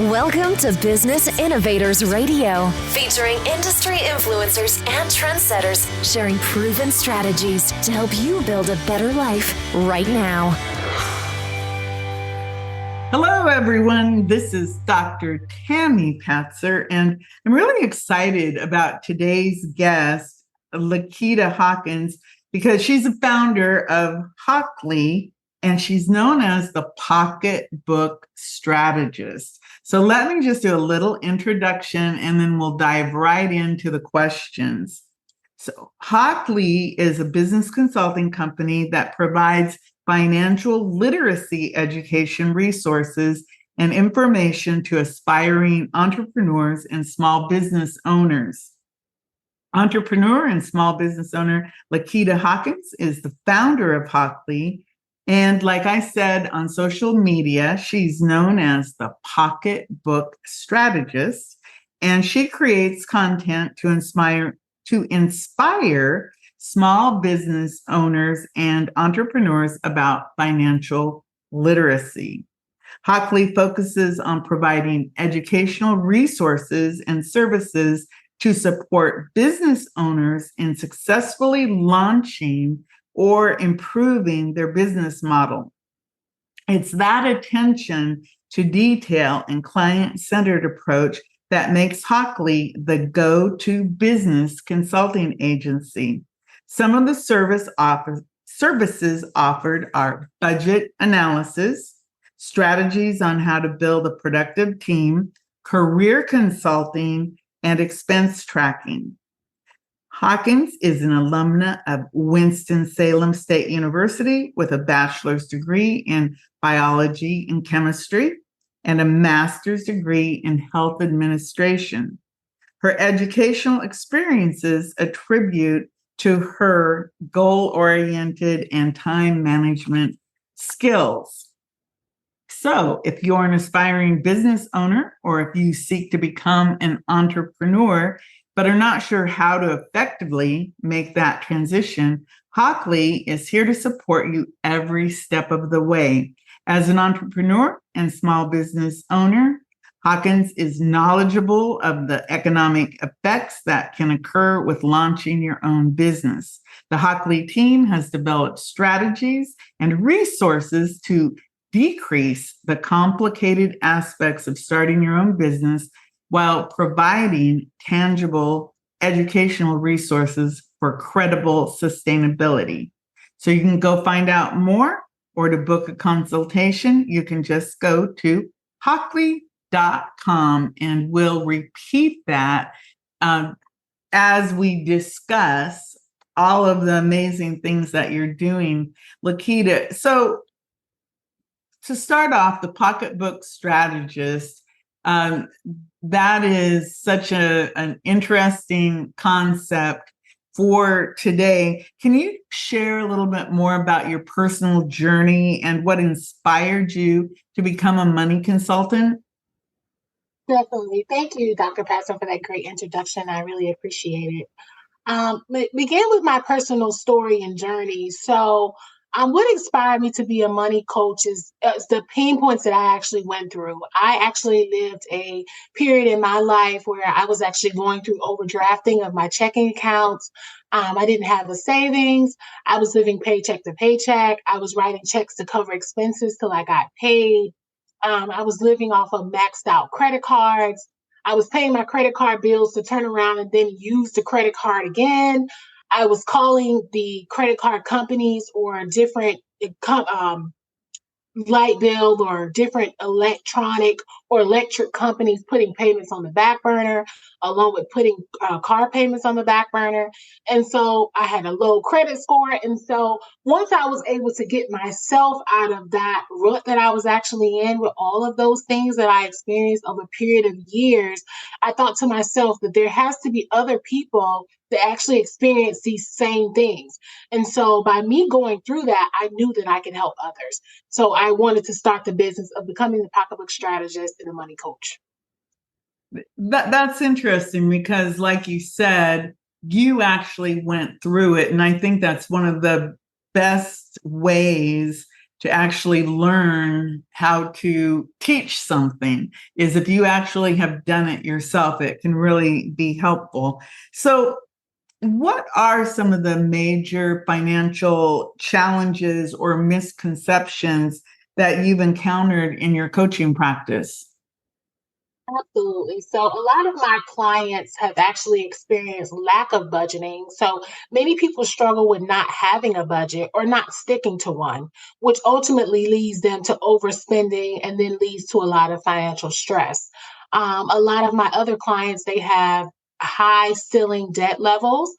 Welcome to Business Innovators Radio, featuring industry influencers and trendsetters sharing proven strategies to help you build a better life right now. Hello, everyone. This is Dr. Tamara Patzer, and I'm really excited about today's guest, Leketa Hawkins, because she's a founder of HawCLeigh, and she's known as the Pocketbook Strategist. So let me just do a little introduction, and then we'll dive right into the questions. So HawCLeigh is a business consulting company that provides financial literacy education resources and information to aspiring entrepreneurs and small business owners. Entrepreneur and small business owner Leketa Hawkins is the founder of HawCLeigh. And like I said, on social media, she's known as the Pocketbook Strategist, and she creates content to inspire small business owners and entrepreneurs about financial literacy. HawCLeigh focuses on providing educational resources and services to support business owners in successfully launching or improving their business model. It's that attention to detail and client-centered approach that makes HawCLeigh the go-to business consulting agency. Some of the services offered are budget analysis, strategies on how to build a productive team, career consulting, and expense tracking. Hawkins is an alumna of Winston-Salem State University with a bachelor's degree in biology and chemistry and a master's degree in health administration. Her educational experiences attribute to her goal-oriented and time management skills. So if you're an aspiring business owner, or if you seek to become an entrepreneur, but are not sure how to effectively make that transition, HawCLeigh is here to support you every step of the way. As an entrepreneur and small business owner, Hawkins is knowledgeable of the economic effects that can occur with launching your own business. The HawCLeigh team has developed strategies and resources to decrease the complicated aspects of starting your own business while providing tangible educational resources for credible sustainability. So you can go find out more, or to book a consultation, you can just go to HawCLeigh.com, and we'll repeat that as we discuss all of the amazing things that you're doing, Leketa. So to start off, the Pocketbook Strategist, that is such an interesting concept for today. Can you share a little bit more about your personal journey and what inspired you to become a money consultant? Definitely. Thank you, Dr. Patzer, for that great introduction. I really appreciate it. Begin with my personal story and journey. So what inspired me to be a money coach is the pain points that I actually went through. I actually lived a period in my life where I was actually going through overdrafting of my checking accounts. I didn't have a savings. I was living paycheck to paycheck. I was writing checks to cover expenses till I got paid. I was living off of maxed out credit cards. I was paying my credit card bills to turn around and then use the credit card again. I was calling the credit card companies or different light bill or different electronic or electric companies, putting payments on the back burner, along with putting car payments on the back burner. And so I had a low credit score. And so once I was able to get myself out of that rut that I was actually in with all of those things that I experienced over a period of years, I thought to myself that there has to be other people that actually experience these same things. And so by me going through that, I knew that I could help others. So I wanted to start the business of becoming the Pocketbook Strategist and a money coach. That's interesting because, like you said, you actually went through it. And I think that's one of the best ways to actually learn how to teach something is if you actually have done it yourself, it can really be helpful. So what are some of the major financial challenges or misconceptions that you've encountered in your coaching practice? Absolutely. So a lot of my clients have actually experienced lack of budgeting. So many people struggle with not having a budget or not sticking to one, which ultimately leads them to overspending and then leads to a lot of financial stress. A lot of my other clients, they have high ceiling debt levels.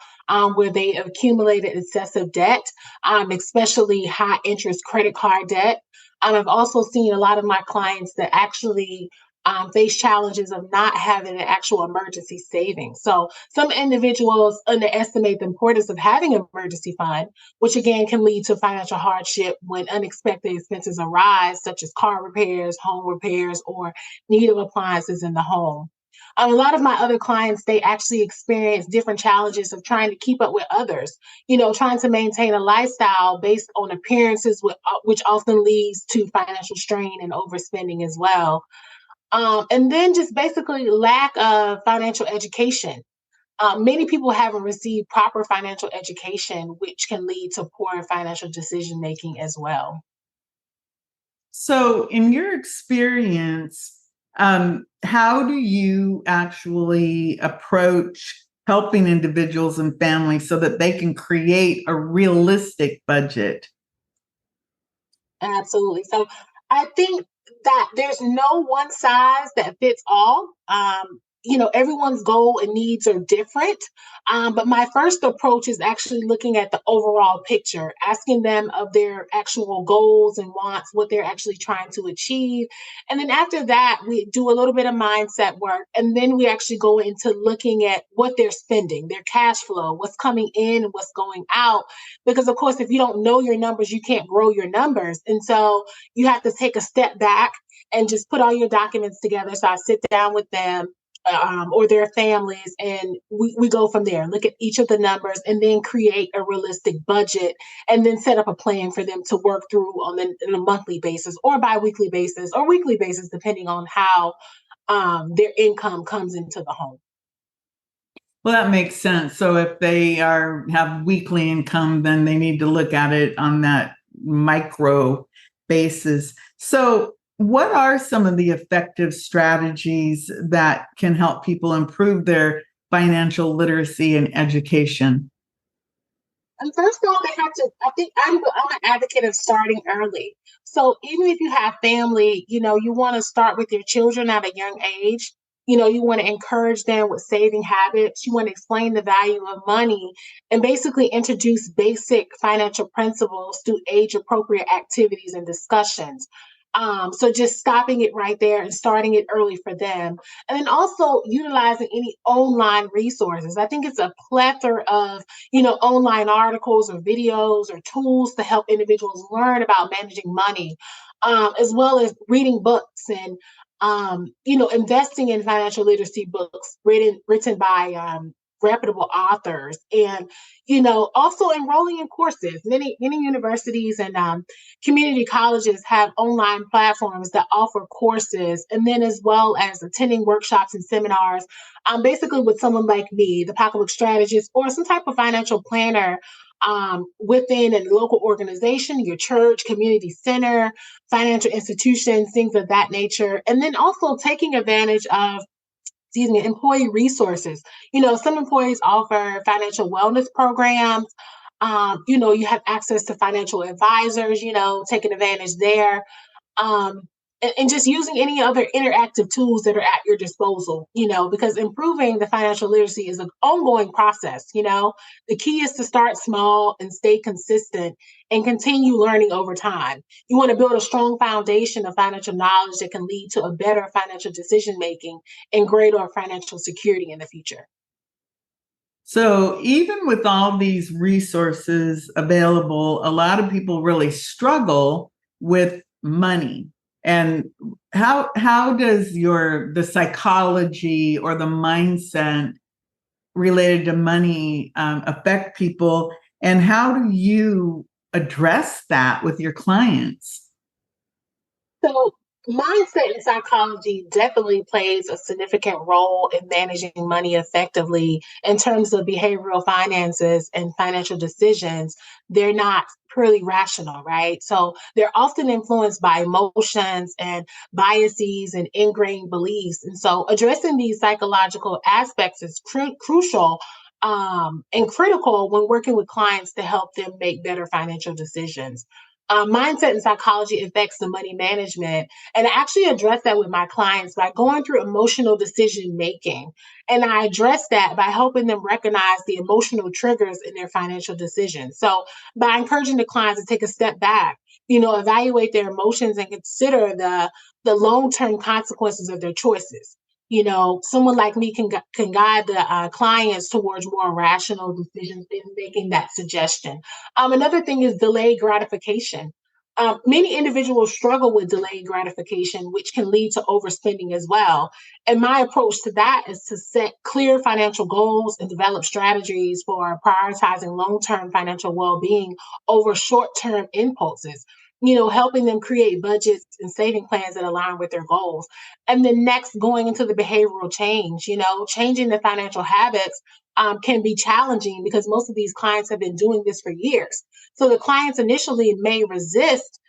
Where they have accumulated excessive debt, especially high interest credit card debt. I've also seen a lot of my clients that actually face challenges of not having an actual emergency savings. So some individuals underestimate the importance of having an emergency fund, which again can lead to financial hardship when unexpected expenses arise, such as car repairs, home repairs, or need of appliances in the home. A lot of my other clients, they actually experience different challenges of trying to keep up with others, trying to maintain a lifestyle based on appearances, which often leads to financial strain and overspending as well. And then just basically lack of financial education. Many people haven't received proper financial education, which can lead to poor financial decision making as well. So, in your experience, how do you actually approach helping individuals and families so that they can create a realistic budget? Absolutely. So I think that there's no one size that fits all. Everyone's goal and needs are different. But my first approach is actually looking at the overall picture, asking them of their actual goals and wants, what they're actually trying to achieve. And then after that, we do a little bit of mindset work. And then we actually go into looking at what they're spending, their cash flow, what's coming in and what's going out. Because, of course, if you don't know your numbers, you can't grow your numbers. And so you have to take a step back and just put all your documents together. So I sit down with them or their families, and we go from there. Look at each of the numbers and then create a realistic budget and then set up a plan for them to work through on a monthly basis or bi-weekly basis or weekly basis, depending on how their income comes into the home. Well, that makes sense. So if they have weekly income, then they need to look at it on that micro basis. So what are some of the effective strategies that can help people improve their financial literacy and education? And first of all, they have to, I think I'm an advocate of starting early. So even if you have family, you want to start with your children at a young age. You want to encourage them with saving habits. You want to explain the value of money and basically introduce basic financial principles through age appropriate activities and discussions. So just stopping it right there and starting it early for them. And then also utilizing any online resources. I think it's a plethora of, online articles or videos or tools to help individuals learn about managing money, as well as reading books and, investing in financial literacy books written by reputable authors and also enrolling in courses. Many universities and community colleges have online platforms that offer courses, and then as well as attending workshops and seminars, basically with someone like me, the Pocketbook Strategist, or some type of financial planner within a local organization, your church, community center, financial institutions, things of that nature. And then also taking advantage of employee resources. Some employees offer financial wellness programs. You have access to financial advisors, taking advantage there. Um, and just using any other interactive tools that are at your disposal, because improving the financial literacy is an ongoing process. The key is to start small and stay consistent and continue learning over time. You want to build a strong foundation of financial knowledge that can lead to a better financial decision making and greater financial security in the future. So even with all these resources available, a lot of people really struggle with money. And how does the psychology or the mindset related to money affect people? And how do you address that with your clients? So, mindset and psychology definitely plays a significant role in managing money effectively in terms of behavioral finances and financial decisions. They're not purely rational, right? So, they're often influenced by emotions and biases and ingrained beliefs. And so, addressing these psychological aspects is crucial. And critical when working with clients to help them make better financial decisions. Mindset and psychology affects the money management. And I actually address that with my clients by going through emotional decision making. And I address that by helping them recognize the emotional triggers in their financial decisions. So by encouraging the clients to take a step back, evaluate their emotions and consider the long-term consequences of their choices. Someone like me can guide the clients towards more rational decisions in making that suggestion. Another thing is delayed gratification. Many individuals struggle with delayed gratification, which can lead to overspending as well. And my approach to that is to set clear financial goals and develop strategies for prioritizing long term financial well being over short term impulses. Helping them create budgets and saving plans that align with their goals. And then next, going into the behavioral change, changing the financial habits can be challenging because most of these clients have been doing this for years. So the clients initially may resist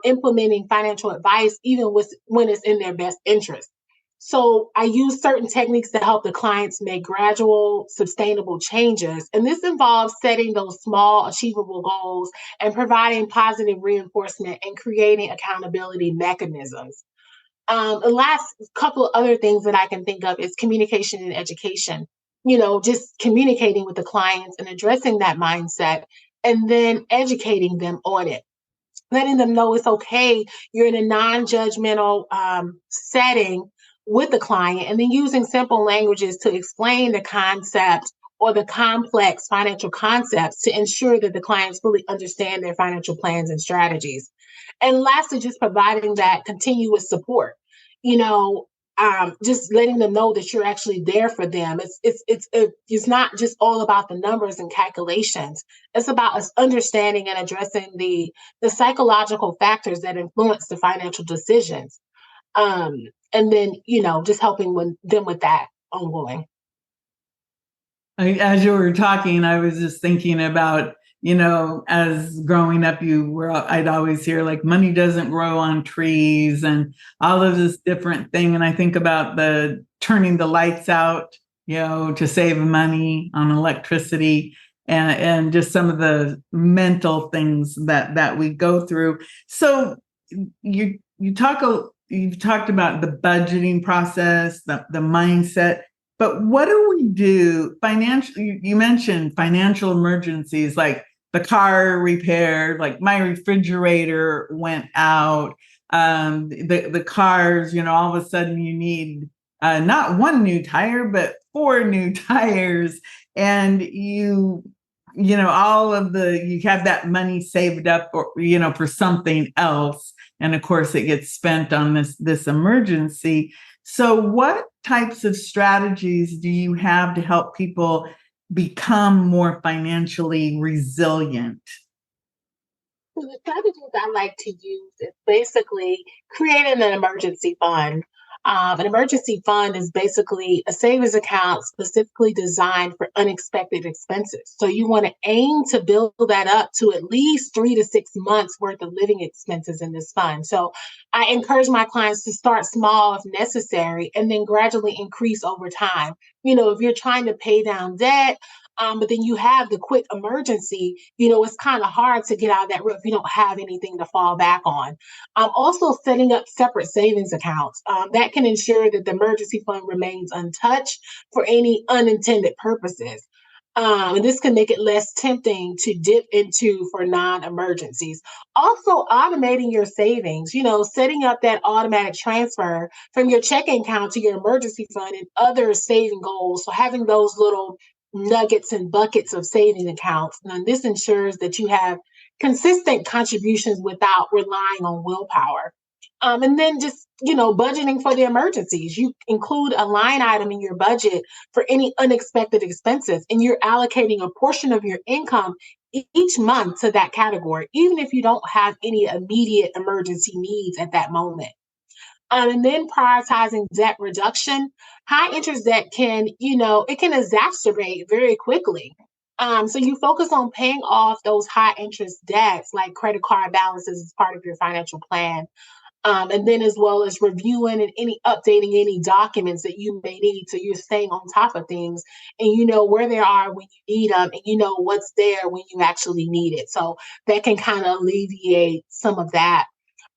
implementing financial advice, even when it's in their best interest. So I use certain techniques to help the clients make gradual, sustainable changes. And this involves setting those small, achievable goals and providing positive reinforcement and creating accountability mechanisms. The last couple of other things that I can think of is communication and education. Just communicating with the clients and addressing that mindset and then educating them on it, letting them know it's okay. You're in a non-judgmental setting with the client, and then using simple languages to explain the concept or the complex financial concepts to ensure that the clients fully understand their financial plans and strategies. And lastly, just providing that continuous support. You know, just letting them know that you're actually there for them. It's not just all about the numbers and calculations. It's about us understanding and addressing the psychological factors that influence the financial decisions. Um, and then just helping them with that ongoing. As you were talking, I was just thinking about, as growing up, I'd always hear like money doesn't grow on trees and all of this different thing. And I think about the turning the lights out, to save money on electricity and just some of the mental things that we go through. So you've talked about the budgeting process, the mindset. But what do we do financially? You mentioned financial emergencies like the car repair, like my refrigerator went out, the cars, all of a sudden you need not one new tire, but 4 new tires. And you have that money saved up for something else. And of course it gets spent on this emergency. So what types of strategies do you have to help people become more financially resilient? So the strategies I like to use is basically creating an emergency fund. An emergency fund is basically a savings account specifically designed for unexpected expenses. So you want to aim to build that up to at least 3 to 6 months worth of living expenses in this fund. So I encourage my clients to start small if necessary and then gradually increase over time. If you're trying to pay down debt, but then you have the quick emergency, it's kind of hard to get out of that rut if you don't have anything to fall back on. Also, setting up separate savings accounts that can ensure that the emergency fund remains untouched for any unintended purposes. And this can make it less tempting to dip into for non emergencies. Also, automating your savings, setting up that automatic transfer from your checking account to your emergency fund and other saving goals. So, having those little nuggets and buckets of saving accounts. And this ensures that you have consistent contributions without relying on willpower. And then just, budgeting for the emergencies. You include a line item in your budget for any unexpected expenses, and you're allocating a portion of your income each month to that category, even if you don't have any immediate emergency needs at that moment. And then prioritizing debt reduction. High interest debt can, it can exacerbate very quickly. So you focus on paying off those high interest debts like credit card balances as part of your financial plan. And then as well as reviewing and updating any documents that you may need. So you're staying on top of things and you know where they are when you need them and you know what's there when you actually need it. So that can kind of alleviate some of that.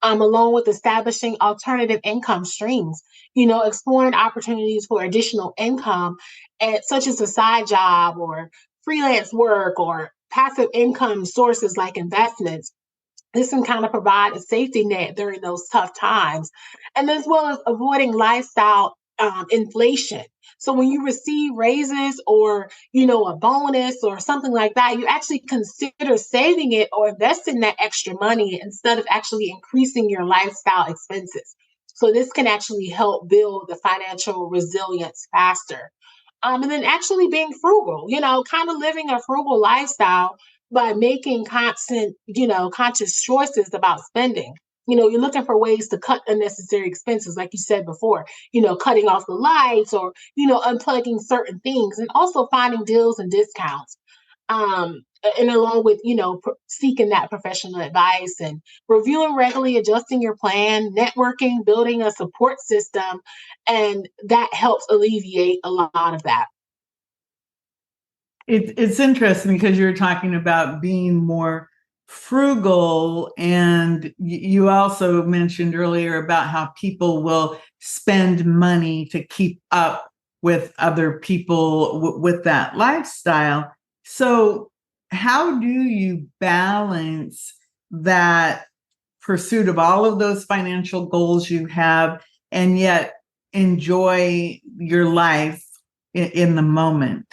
Along with establishing alternative income streams, exploring opportunities for additional income, such as a side job or freelance work or passive income sources like investments. This can kind of provide a safety net during those tough times, and as well as avoiding lifestyle inflation. So when you receive raises or a bonus or something like that, you actually consider saving it or investing that extra money instead of actually increasing your lifestyle expenses. So this can actually help build the financial resilience faster. And then actually being frugal, kind of living a frugal lifestyle by making conscious choices about spending. You're looking for ways to cut unnecessary expenses, like you said before, cutting off the lights or, unplugging certain things and also finding deals and discounts. And along with, seeking that professional advice and reviewing regularly, adjusting your plan, networking, building a support system, and that helps alleviate a lot of that. It's interesting because you're talking about being more frugal, and you also mentioned earlier about how people will spend money to keep up with other people with that lifestyle. So how do you balance that pursuit of all of those financial goals you have and yet enjoy your life in the moment?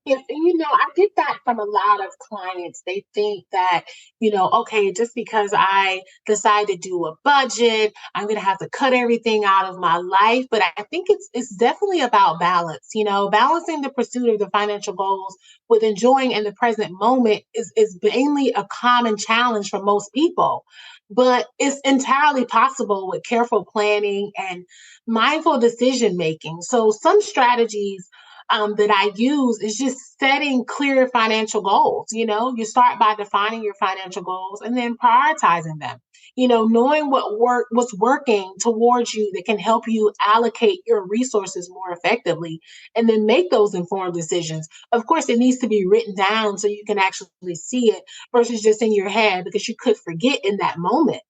Yes, and I get that from a lot of clients. They think that, okay, just because I decide to do a budget, I'm gonna have to cut everything out of my life. But I think it's definitely about balance, balancing the pursuit of the financial goals with enjoying in the present moment is mainly a common challenge for most people. But it's entirely possible with careful planning and mindful decision making. So some strategies that I use is just setting clear financial goals. You start by defining your financial goals and then prioritizing them. Knowing what's working towards you that can help you allocate your resources more effectively, and then make those informed decisions. Of course, it needs to be written down so you can actually see it versus just in your head because you could forget in that moment.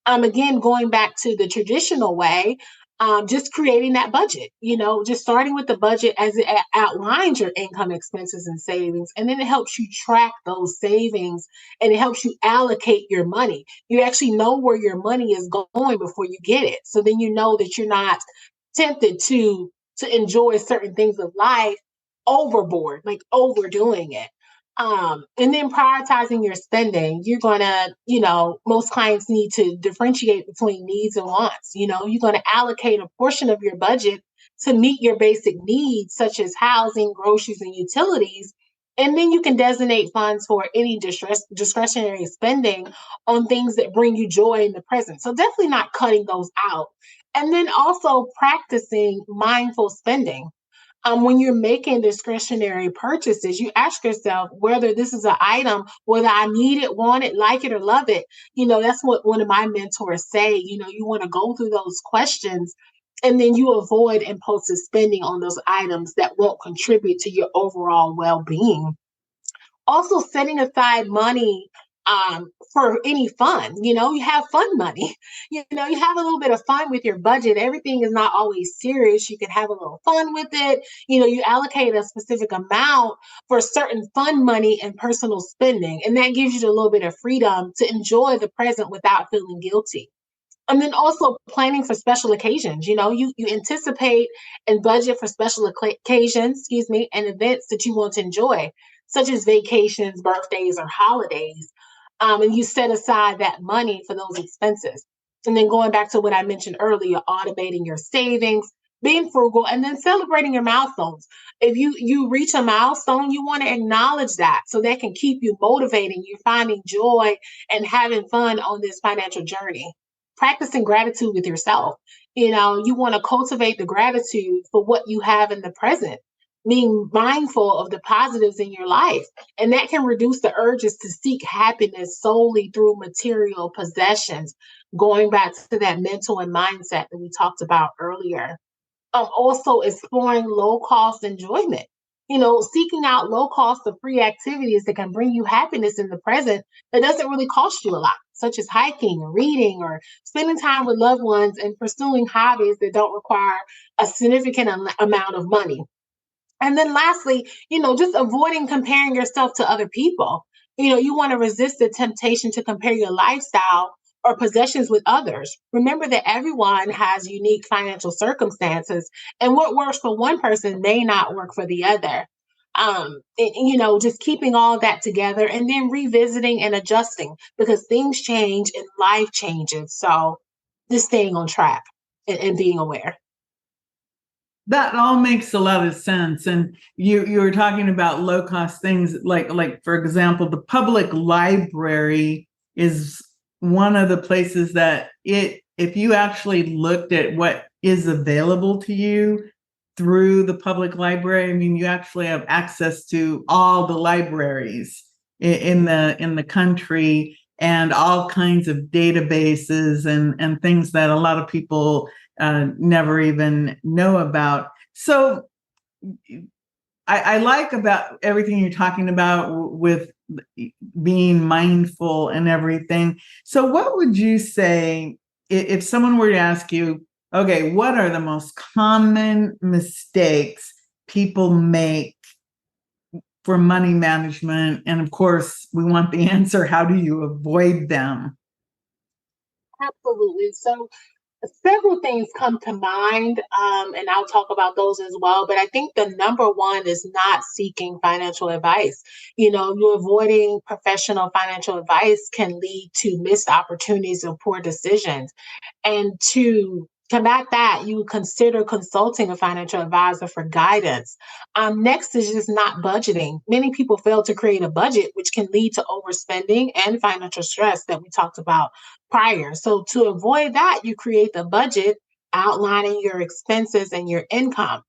Again, going back to the traditional way, just creating that budget, just starting with the budget as it outlines your income, expenses, and savings. And then it helps you track those savings and it helps you allocate your money. You actually know where your money is going before you get it. So then you know that you're not tempted to enjoy certain things of life overboard, like overdoing it. And then prioritizing your spending, you're gonna, most clients need to differentiate between needs and wants. You're gonna allocate a portion of your budget to meet your basic needs, such as housing, groceries, and utilities. And then you can designate funds for any discretionary spending on things that bring you joy in the present. So definitely not cutting those out. And then also practicing mindful spending. When you're making discretionary purchases, you ask yourself whether this is an item, whether I need it, want it, like it, or love it. That's what one of my mentors say. You want to go through those questions and then you avoid impulsive spending on those items that won't contribute to your overall well being. Also, setting aside money for any fun. You have fun money. You have a little bit of fun with your budget. Everything is not always serious. You can have a little fun with it. You allocate a specific amount for certain fun money and personal spending, and that gives you a little bit of freedom to enjoy the present without feeling guilty. And then also planning for special occasions. You anticipate and budget for special occasions, and events that you want to enjoy, such as vacations, birthdays, or holidays. And you set aside that money for those expenses. And then going back to what I mentioned earlier, automating your savings, being frugal, and then celebrating your milestones. If you reach a milestone, you want to acknowledge that so that can keep you motivating, you finding joy and having fun on this financial journey. Practicing gratitude with yourself. You want to cultivate the gratitude for what you have in the present, being mindful of the positives in your life. And that can reduce the urges to seek happiness solely through material possessions, going back to that mental and mindset that we talked about earlier. Also exploring low cost enjoyment. Seeking out low cost of free activities that can bring you happiness in the present that doesn't really cost you a lot, such as hiking or reading or spending time with loved ones and pursuing hobbies that don't require a significant amount of money. And then lastly, just avoiding comparing yourself to other people. You want to resist the temptation to compare your lifestyle or possessions with others. Remember that everyone has unique financial circumstances, and what works for one person may not work for the other. Just keeping all that together and then revisiting and adjusting because things change and life changes. So just staying on track and being aware. That all makes a lot of sense. And you were talking about low cost things like for example, the public library is one of the places that if you actually looked at what is available to you through the public library, I mean, you actually have access to all the libraries in the country and all kinds of databases and things that a lot of people never even know about. So I like about everything you're talking about with being mindful and everything. So what would you say if someone were to ask you, okay, what are the most common mistakes people make for money management? And of course, we want the answer, how do you avoid them? Absolutely. So several things come to mind, and I'll talk about those as well. But I think the number one is not seeking financial advice. You avoiding professional financial advice can lead to missed opportunities and poor decisions. And to combat that, you would consider consulting a financial advisor for guidance. Next is just not budgeting. Many people fail to create a budget, which can lead to overspending and financial stress that we talked about prior. So, to avoid that, you create the budget outlining your expenses and your income.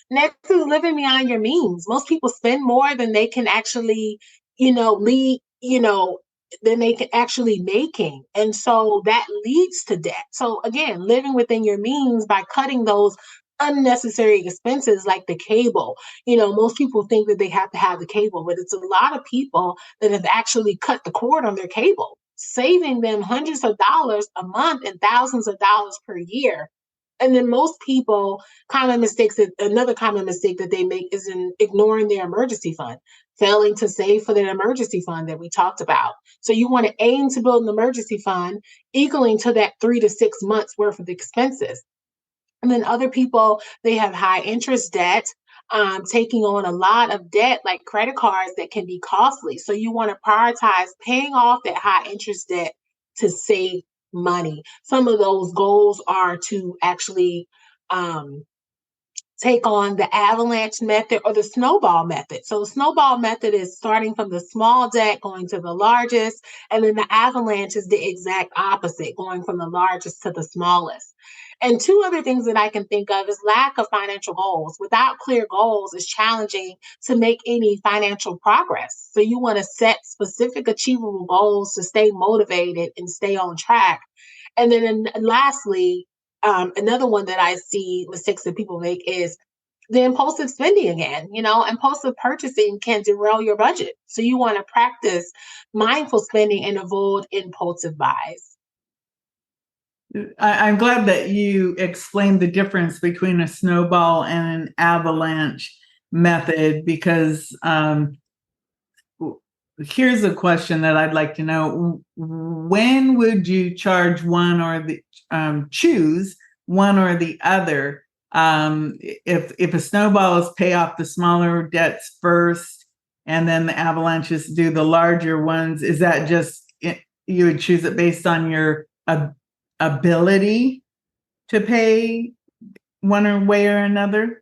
Next is living beyond your means. Most people spend more than they can actually, lead, than they can actually making. And so that leads to debt. So again, living within your means by cutting those unnecessary expenses like the cable. Most people think that they have to have the cable, but it's a lot of people that have actually cut the cord on their cable, saving them hundreds of dollars a month and thousands of dollars per year. And then most people, another common mistake that they make is in ignoring their emergency fund, failing to save for their emergency fund that we talked about. So you want to aim to build an emergency fund equaling to that 3 to 6 months worth of expenses. And then other people, they have high interest debt, taking on a lot of debt like credit cards that can be costly. So you want to prioritize paying off that high interest debt to save money. Some of those goals are to actually take on the avalanche method or the snowball method. So the snowball method is starting from the small debt, going to the largest, and then the avalanche is the exact opposite, going from the largest to the smallest. And two other things that I can think of is lack of financial goals. Without clear goals, it's challenging to make any financial progress. So you want to set specific achievable goals to stay motivated and stay on track. And then lastly, another one that I see mistakes that people make is the impulsive spending again. Impulsive purchasing can derail your budget. So you want to practice mindful spending and avoid impulsive buys. I'm glad that you explained the difference between a snowball and an avalanche method because here's a question that I'd like to know. When would you choose one or the other? If a snowball is pay off the smaller debts first, and then the avalanches do the larger ones, is that just you would choose it based on your ability to pay one way or another?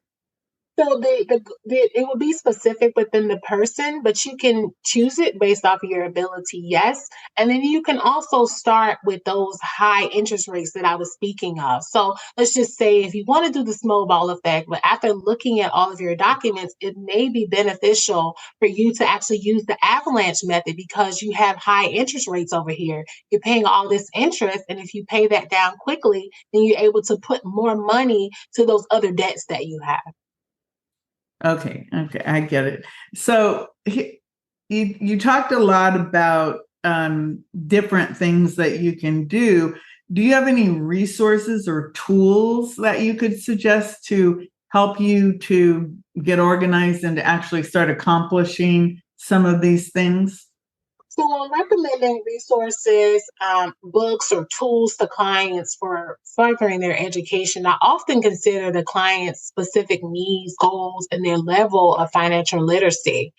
So it will be specific within the person, but you can choose it based off of your ability, yes. And then you can also start with those high interest rates that I was speaking of. So let's just say if you want to do the snowball effect, but after looking at all of your documents, it may be beneficial for you to actually use the avalanche method because you have high interest rates over here. You're paying all this interest, and if you pay that down quickly, then you're able to put more money to those other debts that you have. Okay, I get it. So you talked a lot about different things that you can do. Do you have any resources or tools that you could suggest to help you to get organized and to actually start accomplishing some of these things? So I'm recommending resources, books, or tools to clients for furthering their education. I often consider the client's specific needs, goals, and their level of financial literacy.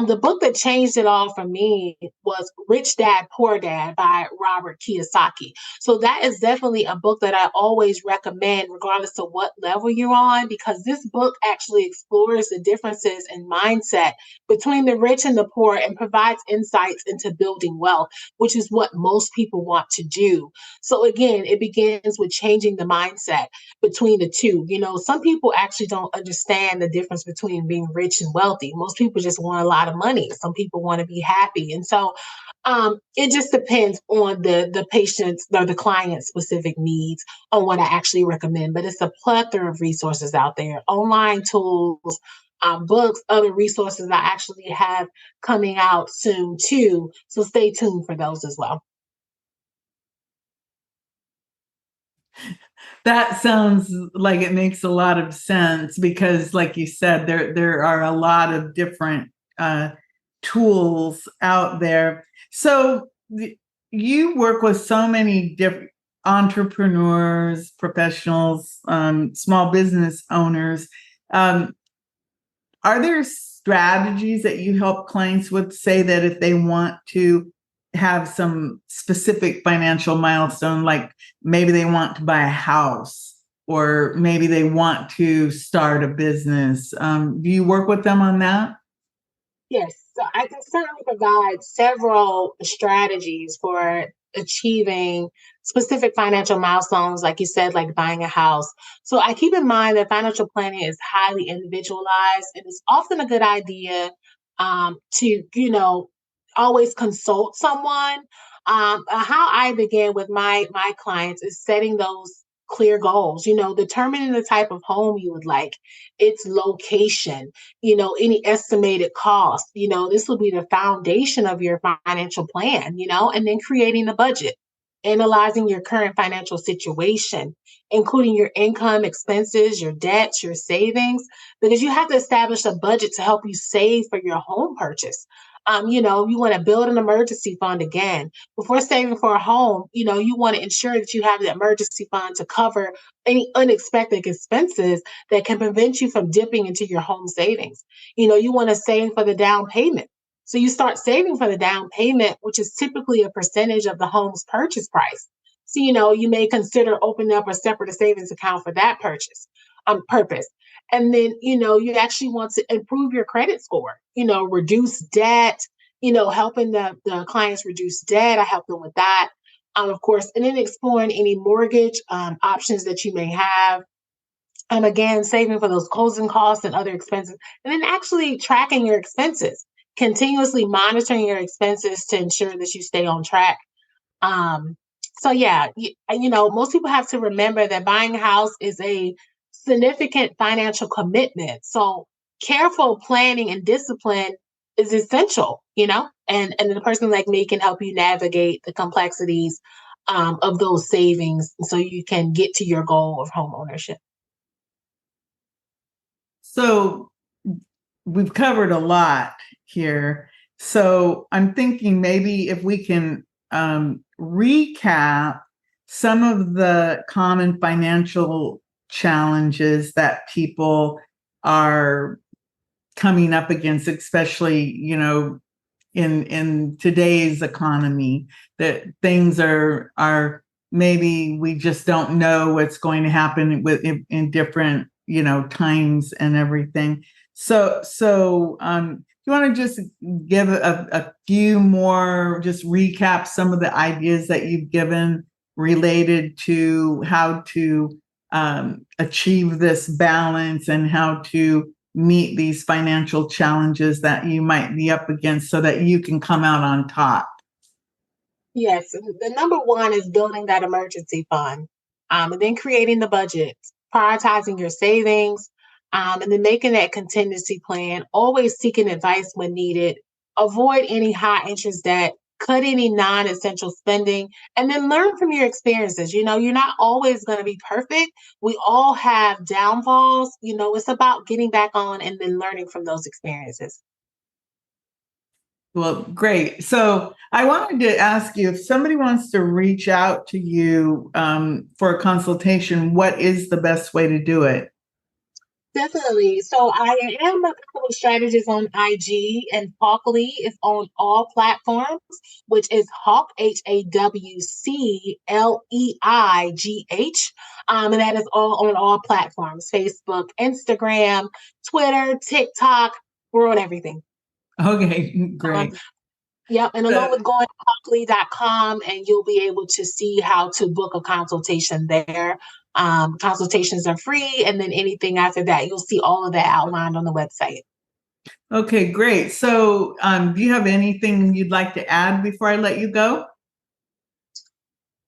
The book that changed it all for me was Rich Dad, Poor Dad by Robert Kiyosaki. So that is definitely a book that I always recommend, regardless of what level you're on, because this book actually explores the differences in mindset between the rich and the poor and provides insights into building wealth, which is what most people want to do. So again, it begins with changing the mindset between the two. You know, some people actually don't understand the difference between being rich and wealthy. Most people just want a lot of money. Some people want to be happy. And so it just depends on the patient's or the client's specific needs on what I actually recommend. But it's a plethora of resources out there, online tools, books, other resources I actually have coming out soon too. So stay tuned for those as well. That sounds like it makes a lot of sense because, like you said, there are a lot of different tools out there. So you work with so many different entrepreneurs, professionals, small business owners. Um, are there strategies that you help clients with, say that if they want to have some specific financial milestone, like maybe they want to buy a house or maybe they want to start a business? Do you work with them on that? Yes, so I can certainly provide several strategies for achieving specific financial milestones, like you said, like buying a house. So I keep in mind that financial planning is highly individualized, and it's often a good idea to, always consult someone. How I begin with my clients is setting those clear goals. Determining the type of home you would like, its location, any estimated cost. This will be the foundation of your financial plan, and then creating a budget, analyzing your current financial situation, including your income, expenses, your debts, your savings, because you have to establish a budget to help you save for your home purchase. You want to build an emergency fund again. Before saving for a home, you want to ensure that you have the emergency fund to cover any unexpected expenses that can prevent you from dipping into your home savings. You want to save for the down payment. So you start saving for the down payment, which is typically a percentage of the home's purchase price. So, you may consider opening up a separate savings account for that purpose. And then, you actually want to improve your credit score, reduce debt, helping the clients reduce debt. I help them with that. Of course, and then exploring any mortgage options that you may have. And again, saving for those closing costs and other expenses, and then actually tracking your expenses, continuously monitoring your expenses to ensure that you stay on track. Um, so yeah, most people have to remember that buying a house is a significant financial commitment. So careful planning and discipline is essential, and the person like me can help you navigate the complexities of those savings so you can get to your goal of home ownership. So we've covered a lot here. So I'm thinking maybe if we can recap some of the common financial challenges that people are coming up against, especially, in today's economy, that things are maybe we just don't know what's going to happen in different, times and everything. So, you want to just give a few more, just recap some of the ideas that you've given related to how to achieve this balance and how to meet these financial challenges that you might be up against so that you can come out on top? Yes, the number one is building that emergency fund, and then creating the budget, prioritizing your savings, and then making that contingency plan. Always seeking advice when needed. Avoid any high interest debt. Cut any non-essential spending, and then learn from your experiences. You're not always going to be perfect. We all have downfalls. It's about getting back on and then learning from those experiences. Well, great. So I wanted to ask you, if somebody wants to reach out to you for a consultation, what is the best way to do it? Definitely. So I am a couple strategist on IG, and HawCLeigh is on all platforms, which is Hawk, HawCLeigh. And that is all on all platforms: Facebook, Instagram, Twitter, TikTok. We're on everything. Okay, Um, great. Yep. And along Uh, with going to HawCLeigh.com, and you'll be able to see how to book a consultation there. Consultations are free. And then anything after that, you'll see all of that outlined on the website. Okay, great. So do you have anything you'd like to add before I let you go?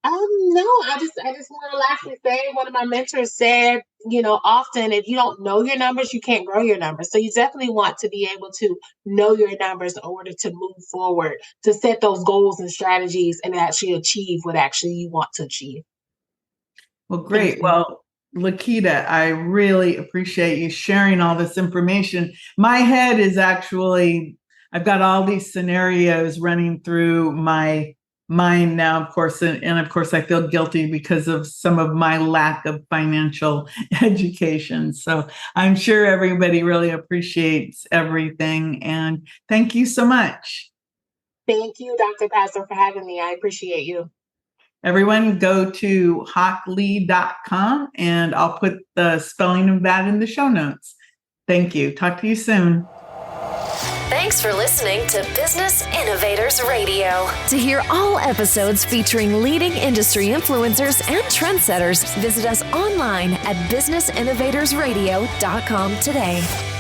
No, I just want to lastly say one of my mentors said, often if you don't know your numbers, you can't grow your numbers. So you definitely want to be able to know your numbers in order to move forward, to set those goals and strategies and actually achieve what actually you want to achieve. Well, Thank great. you. Well, Leketa, I really appreciate you sharing all this information. My head is actually, I've got all these scenarios running through my mind now, of course, and of course, I feel guilty because of some of my lack of financial education. So I'm sure everybody really appreciates everything. And thank you so much. Thank you, Dr. Pastor, for having me. I appreciate you. Everyone go to HawCLeigh.com and I'll put the spelling of that in the show notes. Thank you. Talk to you soon. Thanks for listening to Business Innovators Radio. To hear all episodes featuring leading industry influencers and trendsetters, visit us online at businessinnovatorsradio.com today.